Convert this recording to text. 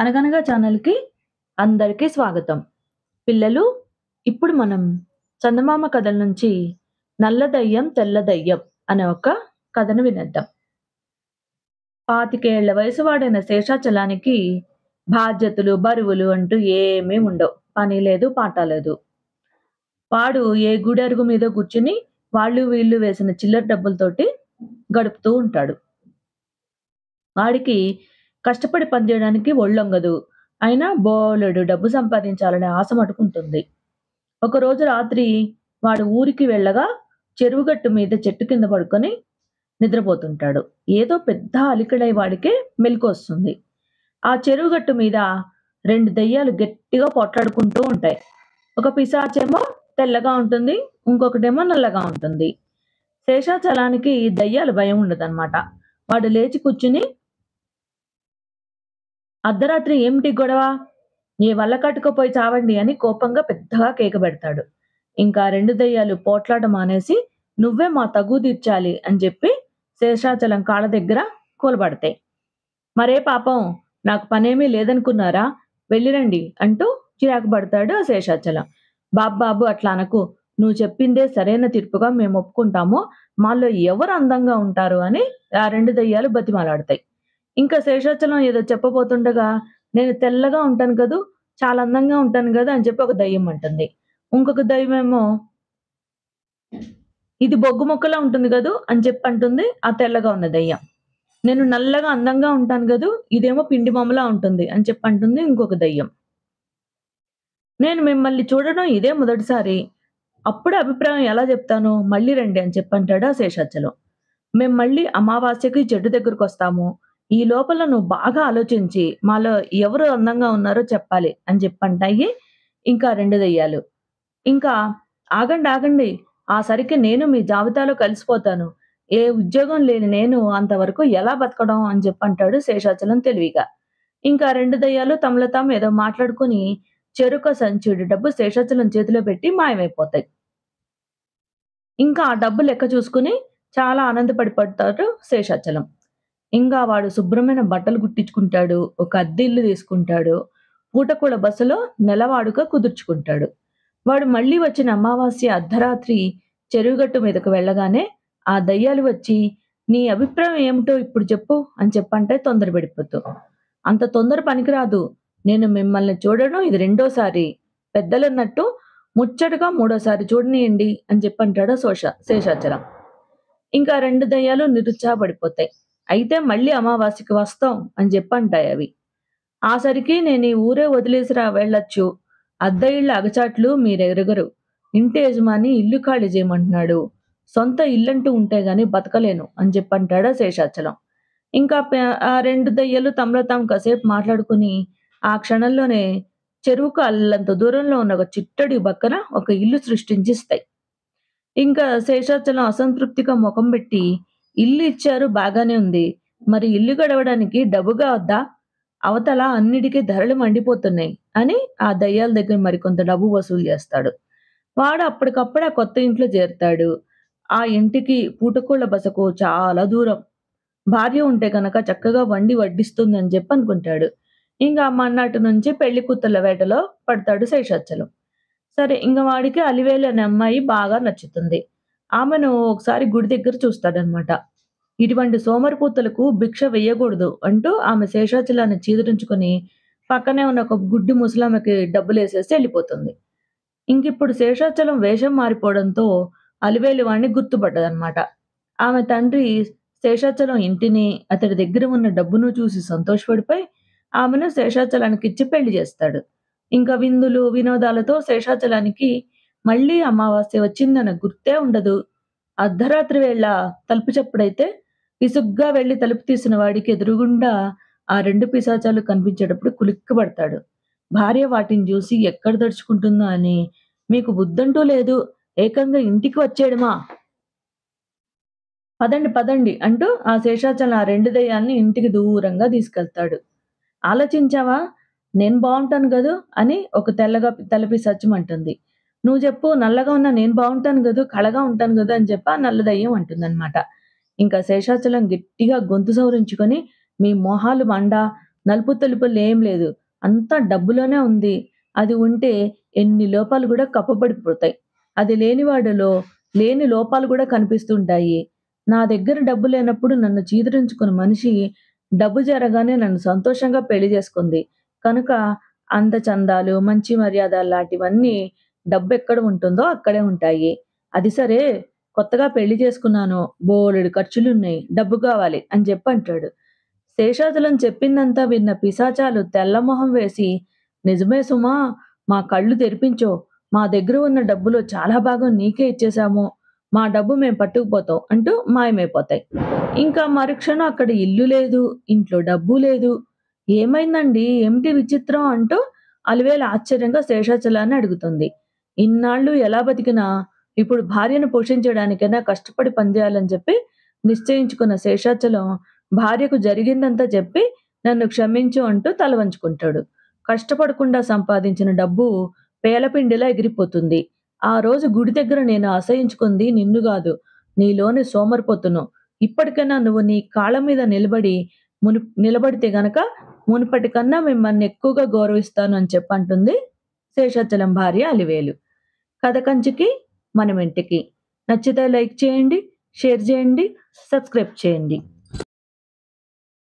అనగనగా ఛానల్‌కి అందరికీ స్వాగతం. పిల్లలు, ఇప్పుడు మనం చందమామ కథల నుంచి నల్ల దయ్యం, తెల్ల దయ్యం అనే ఒక కథను వినేద్దాం. 25 ఏళ్ల వయసు వాడైన శేషాచలానికి బాధ్యతలు, బరువులు అంటూ ఏమీ ఉండవు. పని లేదు, పాట లేదు. వాడు ఏ గుడి అరుగు మీద కూర్చుని వాళ్ళు వీళ్ళు వేసిన చిల్లర డబ్బులతోటి గడుపుతూ ఉంటాడు. వాడికి కష్టపడి పనిచేయడానికి ఒళ్ళొంగదు. అయినా బోలెడు డబ్బు సంపాదించాలనే ఆశ మటుకుంటుంది. ఒకరోజు రాత్రి వాడు ఊరికి వెళ్ళగా చెరువుగట్టు మీద చెట్టు కింద పడుకొని నిద్రపోతుంటాడు. ఏదో పెద్ద అలికిడై వాడికే మెలకువొస్తుంది. ఆ చెరువుగట్టు మీద 2 దెయ్యాలు గట్టిగా పోట్లాడుకుంటూ ఉంటాయి. ఒక పిశాచేమో తెల్లగా ఉంటుంది. ఇంకొకటేమో నల్లగా ఉంటుంది. శేషాచలానికి దెయ్యాల భయం ఉండదన్నమాట. వాడు లేచి కూర్చుని, అర్ధరాత్రి ఏమిటి గొడవ? ఏ వల్ల కట్టుకుపోయి చావండి అని కోపంగా పెద్దగా కేక పెడతాడు. ఇంకా 2 దెయ్యాలు పోట్లాట మానేసి నువ్వే మా తగు తీర్చాలి అని చెప్పి శేషాచలం కాళ్ళ దగ్గర కూలబడతాయి. మరే పాపం, నాకు పనేమీ లేదనుకున్నారా? వెళ్ళిరండి అంటూ చిరాకు పడతాడు ఆ శేషాచలం. బాబు అట్లా అనకు. నువ్వు చెప్పిందే సరైన తీర్పుగా మేము ఒప్పుకుంటాము. మాలో ఎవరు అందంగా ఉంటారు అని ఆ 2 దెయ్యాలు బతిమాలాడతాయి. ఇంకా శేషాచలం ఏదో చెప్పబోతుండగా, నేను తెల్లగా ఉంటాను కదూ, చాలా అందంగా ఉంటాను గదా అని చెప్పి ఒక దెయ్యం అంటుంది. ఇంకొక దెయ్యమేమో, ఇది బొగ్గు మొక్కలా ఉంటుంది గదూ అని చెప్పి అంటుంది ఆ తెల్లగా ఉన్న దెయ్యం. నేను నల్లగా అందంగా ఉంటాను గదూ, ఇదేమో పిండి బొమ్మలా ఉంటుంది అని చెప్పి అంటుంది ఇంకొక దెయ్యం. నేను మిమ్మల్ని చూడడం ఇదే మొదటిసారి. అప్పుడే అభిప్రాయం ఎలా చెప్తాను? మళ్ళీ రండి అని చెప్పంటాడు ఆ శేషాచలం. మేం మళ్ళీ అమావాస్యకి చెట్టు దగ్గరకొస్తాము. ఈ లోపల నువ్వు బాగా ఆలోచించి మాలో ఎవరు అందంగా ఉన్నారో చెప్పాలి అని చెప్పంటాయి ఇంకా 2 దెయ్యాలు. ఇంకా ఆగండి. ఆ సరికి నేను మీ జాబితాలో కలిసిపోతాను. ఏ ఉద్యోగం లేని నేను అంతవరకు ఎలా బతకడం అని చెప్పంటాడు శేషాచలం తెలివిగా. ఇంకా 2 దెయ్యాలు తమలో తాము ఏదో మాట్లాడుకొని చెరొక సంచుడు డబ్బు శేషాచలం చేతిలో పెట్టి మాయమైపోతాయి. ఇంకా ఆ డబ్బు లెక్క చూసుకొని చాలా ఆనందపడిపోతాడు శేషాచలం. ఇంగా వాడు శుభ్రమైన బట్టలు కుట్టించుకుంటాడు. ఒక అద్దె ఇల్లు తీసుకుంటాడు. పూటకూడ బసలో నెలవాడుక కుదుర్చుకుంటాడు. వాడు మళ్ళీ వచ్చిన అమావాస్య అర్ధరాత్రి చెరువుగట్టు మీదకు వెళ్ళగానే ఆ దయ్యాలు వచ్చి, నీ అభిప్రాయం ఏమిటో ఇప్పుడు చెప్పు అని చెప్పంటే తొందరపడిపోతూ. అంత తొందర పనికిరాదు. నేను మిమ్మల్ని చూడడం ఇది రెండోసారి. పెద్దలన్నట్టు ముచ్చటగా మూడోసారి చూడనీయండి అని చెప్పంటాడు శేషాచలం. ఇంకా 2 దెయ్యాలు నిరుత్సాహపడిపోతాయి. అయితే మళ్ళీ అమావాస్యకి వస్తాం అని చెప్పంటాయవి. ఆ సరికి నేను ఈ ఊరే వదిలేసిరా వెళ్ళొచ్చు. అద్దె ఇళ్ళ అగచాట్లు మీరెరగరు. ఇంటి యజమాని ఇల్లు ఖాళీ చేయమంటున్నాడు. సొంత ఇల్లంటూ ఉంటే గాని బతకలేను అని చెప్పంటాడా శేషాచలం. ఇంకా ఆ 2 దెయ్యాలు తమలో తాము కాసేపు మాట్లాడుకుని ఆ క్షణంలోనే చెరువుకు అల్లంత దూరంలో ఉన్న ఒక చిట్టడి పక్కన ఒక ఇల్లు సృష్టించిస్తాయి. ఇంకా శేషాచలం అసంతృప్తిగా మొఖం పెట్టి, ఇల్లు ఇచ్చారు బాగానే ఉంది. మరి ఇల్లు గడవడానికి డబ్బుగా వద్దా? అవతల అన్నిటికి ధరలు మండిపోతున్నాయి అని ఆ దయ్యాల దగ్గర మరికొంత డబ్బు వసూలు చేస్తాడు. వాడు అప్పటికప్పుడు ఆ కొత్త ఇంట్లో చేరతాడు. ఆ ఇంటికి పూటకోళ్ళ బసకు చాలా దూరం. భార్య ఉంటే గనక చక్కగా వండి వడ్డిస్తుందని చెప్పి అనుకుంటాడు. ఇంక మర్నాటి నుంచి పెళ్లి కూతుర్ల వేటలో పడతాడు శేషాచలం. సరే, ఇంగ వాడికి అలివేలు అనే అమ్మాయి బాగా నచ్చుతుంది. ఆమెను ఒకసారి గుడి దగ్గర చూస్తాడనమాట. ఇటువంటి సోమరిపోతులకు భిక్ష వెయ్యకూడదు అంటూ ఆమె శేషాచలాన్ని చీదరించుకొని పక్కనే ఉన్న ఒక గుడ్డి ముసలామెకి డబ్బులేసేసి ఎళ్ళిపోతుంది. ఇంకిప్పుడు శేషాచలం వేషం మారిపోవడంతో అలివేలు వాడిని గుర్తుపట్టదనమాట. ఆమె తండ్రి శేషాచలం ఇంటిని, అతడి దగ్గర ఉన్న డబ్బును చూసి సంతోషపడిపోయి ఆమెను శేషాచలానికిచ్చి పెళ్లి చేస్తాడు. ఇంకా విందులు, వినోదాలతో శేషాచలానికి మళ్ళీ అమావాస్య వచ్చిందన్న గుర్తే ఉండదు. అర్ధరాత్రి వేళ తలుపు చప్పుడైతే విసుగ్గా వెళ్లి తలుపు తీసిన వాడికి ఎదురుగుండా ఆ 2 పిశాచాలు కనిపించేటప్పుడు కులిక్కిపడతాడు. భార్య వాటిని చూసి ఎక్కడ దడుచుకుంటుందో అని, మీకు బుద్ధంటూ లేదు, ఏకంగా ఇంటికి వచ్చేయడమా? పదండి అంటూ ఆ శేషాచలం ఆ 2 దెయ్యాల్ని ఇంటికి దూరంగా తీసుకెళ్తాడు. ఆలోచించావా? నేను బావుంటాను గదూ అని ఒక తెల్ల పిశాచం అంటుంది. నువ్వు జెప్పు, నల్లగా ఉన్న నేను బావుంటాను గదూ, కళగా ఉంటాను గదూ అని చెప్పి ఆ నల్ల దెయ్యం అంటుందనమాట. ఇంకా శేషాచలం గట్టిగా గొంతు సవరించుకొని, మీ మొహాలు మండ, నలుపు తెలుపులేం లేదు. అంతా డబ్బులోనే ఉంది. అది ఉంటే ఎన్ని లోపాలు గూడా కప్పబడిపోతాయి. అది లేనివాడిలో లేని లోపాలు గూడా కనిపిస్తుంటాయి. నా దగ్గర డబ్బు లేనప్పుడు నన్ను చీదరించుకున్న మనిషి డబ్బు జరగానే నన్ను సంతోషంగా పెళ్లి చేసుకుంది. కనుక అందచందాలు, మంచి మర్యాద లాంటివన్నీ డబ్బెక్కడ ఉంటుందో అక్కడే ఉంటాయి. అది సరే కొత్తగా పెళ్లి చేసుకున్నాను. బోలెడు ఖర్చులున్నాయి. డబ్బు కావాలి అని జెప్పంటాడు. శేషాచలం చెప్పిందంతా విన్న పిశాచాలు తెల్లమొహం వేసి, "నిజమే సుమా! మా కళ్ళు తెరిపించావు. మా దగ్గర ఉన్న డబ్బులో చాలా భాగం నీకే ఇచ్చేశాము. మా డబ్బు మేము పట్టుకుపోతాం" అంటూ మాయమైపోతాయి. ఇంకా మరుక్షణం అక్కడ ఇల్లు లేదు, ఇంట్లో డబ్బు లేదు. "ఏమైందండి? ఏమిటి విచిత్రం?" అంటూ అలివేలు ఆశ్చర్యంగా శేషాచలాన్ని అడుగుతుంది. ఇన్నాళ్ళు ఎలా బతికినా ఇప్పుడు భార్యను పోషించడానికైనా కష్టపడి పనిచేయాలని చెప్పి నిశ్చయించుకున్న శేషాచలం భార్యకు జరిగిందంతా చెప్పి నన్ను క్షమించు అంటూ తల వంచుకుంటాడు. కష్టపడకుండా సంపాదించిన డబ్బు పేలపిండిలా ఎగిరిపోతుంది. ఆ రోజు గుడి దగ్గర నేను అసహించుకుంది నిన్ను గాదు, నీలోని సోమరిపోతును. ఇప్పటికైనా నువ్వు నీ కాళ్ళ మీద నిలబడితే గనక మునుపటి కన్నా మిమ్మల్ని ఎక్కువగా గౌరవిస్తాను అని చెప్పంటుంది శేషాచలం భార్య అలివేలు. కథ కంచికి మనమింటికి. నచ్చితే లైక్ చేయండి, షేర్ చేయండి, సబ్స్క్రైబ్ చేయండి.